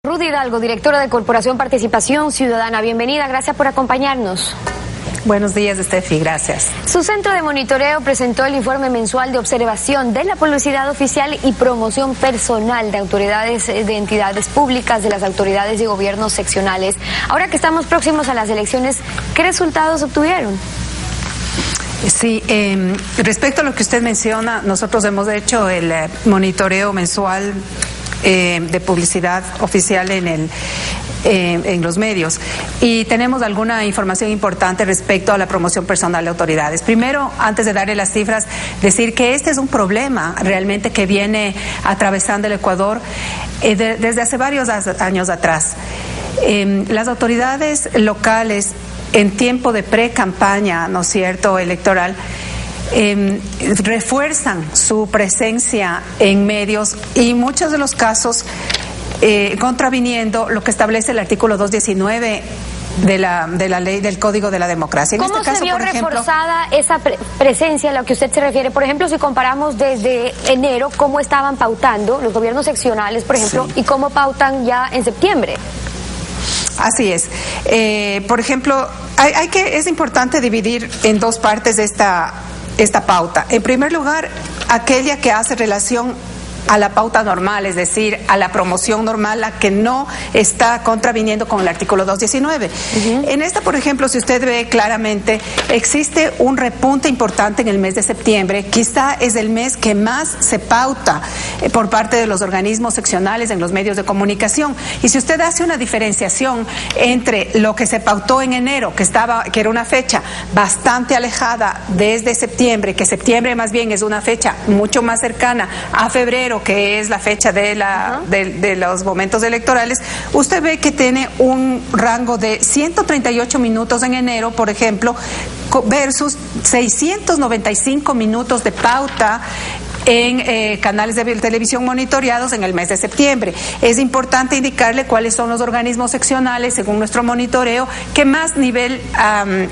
Ruth Hidalgo, directora de Corporación Participación Ciudadana. Bienvenida, gracias por acompañarnos. Buenos días, Estefi, gracias. Su centro de monitoreo presentó el informe mensual de observación de la publicidad oficial y promoción personal de autoridades de entidades públicas, de las autoridades de gobiernos seccionales. Ahora que estamos próximos a las elecciones, ¿qué resultados obtuvieron? Sí, respecto a lo que usted menciona, nosotros hemos hecho el monitoreo mensual de publicidad oficial en los medios y tenemos alguna información importante respecto a la promoción personal de autoridades. Primero, antes de darle las cifras, decir que este es un problema realmente que viene atravesando el Ecuador desde hace varios años atrás. Las autoridades locales en tiempo de pre-campaña, ¿no es cierto?, electoral, refuerzan su presencia en medios y en muchos de los casos contraviniendo lo que establece el artículo 219 de la ley del Código de la Democracia. En ¿Cómo este caso, se vio por ejemplo, reforzada esa presencia a la que usted se refiere? Por ejemplo, si comparamos desde enero, ¿cómo estaban pautando los gobiernos seccionales, por ejemplo, sí, y cómo pautan ya en septiembre? Así es. Por ejemplo, es importante dividir en dos partes esta pauta. En primer lugar, aquella que hace relación a la pauta normal, es decir, a la promoción normal, la que no está contraviniendo con el artículo 219. En esta, por ejemplo, si usted ve claramente, existe un repunte importante en el mes de septiembre. Quizá es el mes que más se pauta por parte de los organismos seccionales en los medios de comunicación. Y si usted hace una diferenciación entre lo que se pautó en enero, que era una fecha bastante alejada desde septiembre, que septiembre más bien es una fecha mucho más cercana a febrero, que es la fecha de los momentos electorales, usted ve que tiene un rango de 138 minutos en enero, por ejemplo, versus 695 minutos de pauta en canales de televisión monitoreados en el mes de septiembre. Es importante indicarle cuáles son los organismos seccionales, según nuestro monitoreo, que más nivel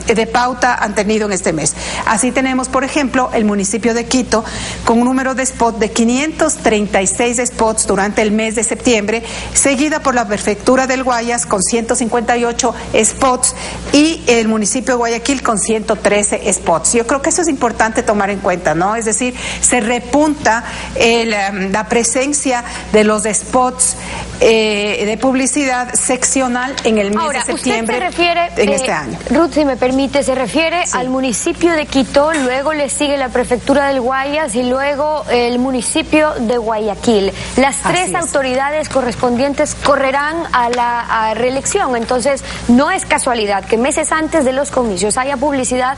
de pauta han tenido en este mes. Así tenemos, por ejemplo, el municipio de Quito, con un número de spots de 536 spots durante el mes de septiembre, seguida por la prefectura del Guayas con 158 spots y el municipio de Guayaquil con 113 spots. Yo creo que eso es importante tomar en cuenta, ¿no? Es decir, se repunta la presencia de los spots de publicidad seccional en el mes de septiembre. Ahora, usted se refiere, en este año. Ruth, si me permite, se refiere al municipio de Quito, luego le sigue la prefectura del Guayas y luego el municipio de Guayaquil. Las tres autoridades correspondientes correrán a la reelección, entonces no es casualidad que meses antes de los comicios haya publicidad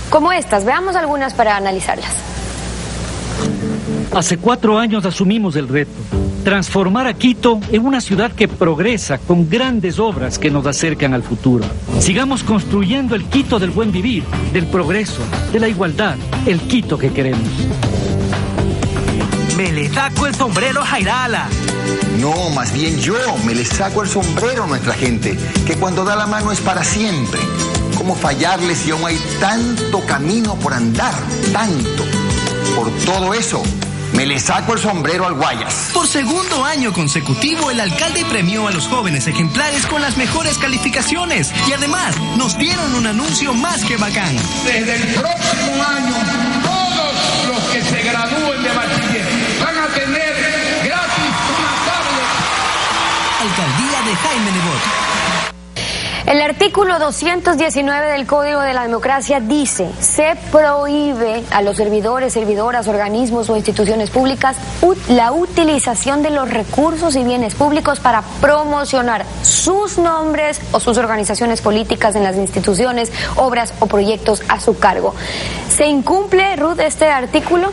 como estas. Veamos algunas para analizarlas. Hace 4 años asumimos el reto, transformar a Quito en una ciudad que progresa con grandes obras que nos acercan al futuro. Sigamos construyendo el Quito del buen vivir, del progreso, de la igualdad, el Quito que queremos. Me le saco el sombrero a Jairala. No, más bien yo me le saco el sombrero a nuestra gente, que cuando da la mano es para siempre. ¿Cómo fallarles si aún hay tanto camino por andar? Tanto. Por todo eso, me le saco el sombrero al Guayas. Por segundo año consecutivo, el alcalde premió a los jóvenes ejemplares con las mejores calificaciones. Y además, nos dieron un anuncio más que bacán. Desde el próximo año, todos los que se gradúen de bachiller van a tener gratis una tablet. Alcaldía de Jaime Nebot. El artículo 219 del Código de la Democracia dice: se prohíbe a los servidores, servidoras, organismos o instituciones públicas la utilización de los recursos y bienes públicos para promocionar sus nombres o sus organizaciones políticas en las instituciones, obras o proyectos a su cargo. ¿Se incumple, Ruth, este artículo?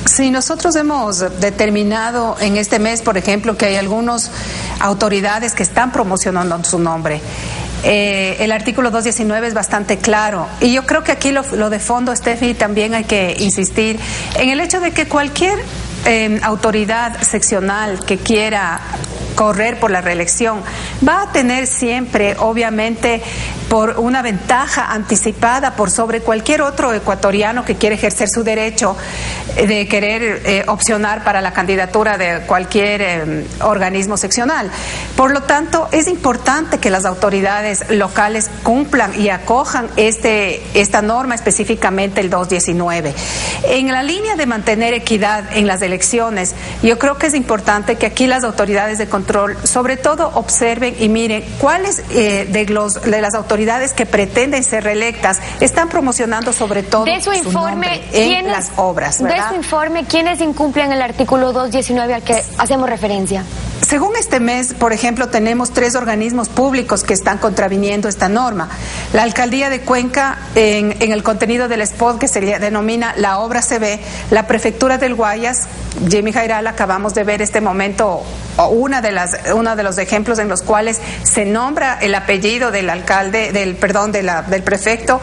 Sí, nosotros hemos determinado en este mes, por ejemplo, que hay algunas autoridades que están promocionando su nombre. El artículo 219 es bastante claro y yo creo que aquí lo de fondo, Steffi, también hay que insistir en el hecho de que cualquier autoridad seccional que quiera correr por la reelección va a tener siempre, obviamente, por una ventaja anticipada por sobre cualquier otro ecuatoriano que quiere ejercer su derecho de querer opcionar para la candidatura de cualquier organismo seccional. Por lo tanto, es importante que las autoridades locales cumplan y acojan esta norma, específicamente el 219. En la línea de mantener equidad en las elecciones, yo creo que es importante que aquí las autoridades de control, sobre todo, observen y miren cuáles de las autoridades que pretenden ser reelectas están promocionando sobre todo de su informe en las obras, ¿verdad? De su informe, ¿quiénes incumplen el artículo 219 al que hacemos referencia? Según este mes, por ejemplo, tenemos 3 organismos públicos que están contraviniendo esta norma. La Alcaldía de Cuenca, en el contenido del spot que se denomina La Obra se ve, la Prefectura del Guayas, Jimmy Jairal, acabamos de ver este momento uno de los ejemplos en los cuales se nombra el apellido del alcalde, del prefecto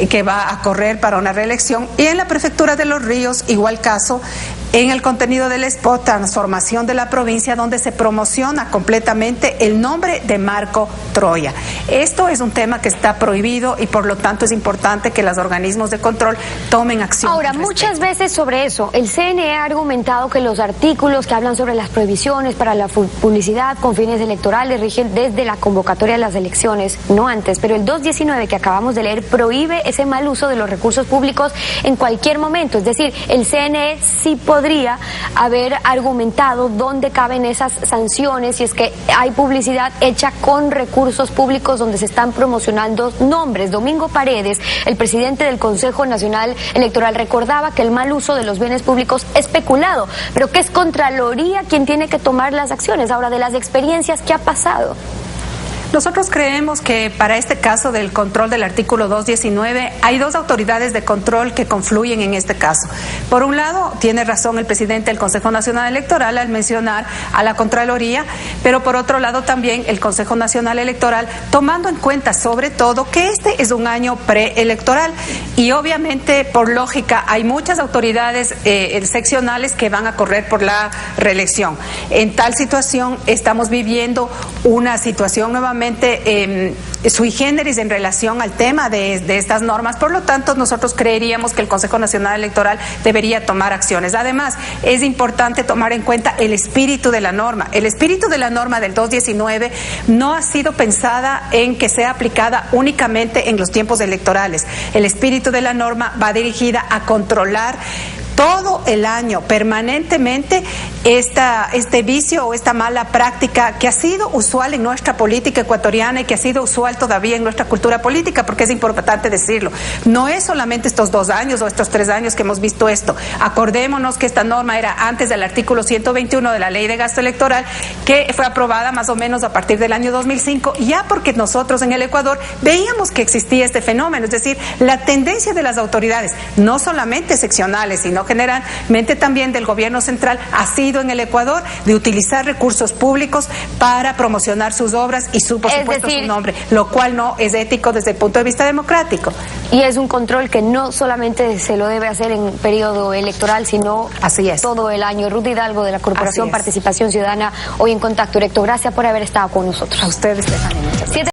que va a correr para una reelección, y en la Prefectura de Los Ríos, igual caso, en el contenido del spot Transformación de la Provincia, donde se promociona completamente el nombre de Marco Troya. Esto es un tema que está prohibido y por lo tanto es importante que los organismos de control tomen acción. Ahora, muchas veces sobre eso, el CNE ha argumentado que los artículos que hablan sobre las prohibiciones para la publicidad con fines electorales rigen desde la convocatoria de las elecciones, no antes, pero el 219 que acabamos de leer prohíbe ese mal uso de los recursos públicos en cualquier momento. Es decir, el CNE sí podría haber argumentado dónde caben esas sanciones si es que hay publicidad hecha con recursos públicos donde se están promocionando nombres. Domingo Paredes, el presidente del Consejo Nacional Electoral, recordaba que el mal uso de los bienes públicos es especulado, pero que es Contraloría quien tiene que tomar las acciones. Ahora, de las experiencias, ¿qué ha pasado? Nosotros creemos que para este caso del control del artículo 219 hay 2 autoridades de control que confluyen en este caso. Por un lado, tiene razón el presidente del Consejo Nacional Electoral al mencionar a la Contraloría, pero por otro lado también el Consejo Nacional Electoral, tomando en cuenta sobre todo que este es un año preelectoral y obviamente por lógica hay muchas autoridades seccionales que van a correr por la reelección. En tal situación estamos viviendo una situación nuevamente sui generis en relación al tema de estas normas. Por lo tanto, nosotros creeríamos que el Consejo Nacional Electoral debería tomar acciones. Además, es importante tomar en cuenta el espíritu de la norma. El espíritu de la norma del 219 no ha sido pensada en que sea aplicada únicamente en los tiempos electorales. El espíritu de la norma va dirigida a controlar todo el año, permanentemente, este vicio o esta mala práctica que ha sido usual en nuestra política ecuatoriana y que ha sido usual todavía en nuestra cultura política, porque es importante decirlo. No es solamente estos 2 años o estos 3 años que hemos visto esto. Acordémonos que esta norma era antes del artículo 121 de la Ley de Gasto Electoral, que fue aprobada más o menos a partir del año 2005, ya porque nosotros en el Ecuador veíamos que existía este fenómeno, es decir, la tendencia de las autoridades, no solamente seccionales, sino generalmente también del gobierno central, ha sido en el Ecuador de utilizar recursos públicos para promocionar sus obras y por supuesto su nombre, lo cual no es ético desde el punto de vista democrático. Y es un control que no solamente se lo debe hacer en periodo electoral, sino todo el año. Ruth Hidalgo, de la Corporación Participación Ciudadana, hoy en Contacto Directo. Gracias por haber estado con nosotros. A ustedes, Stephanie, muchas gracias.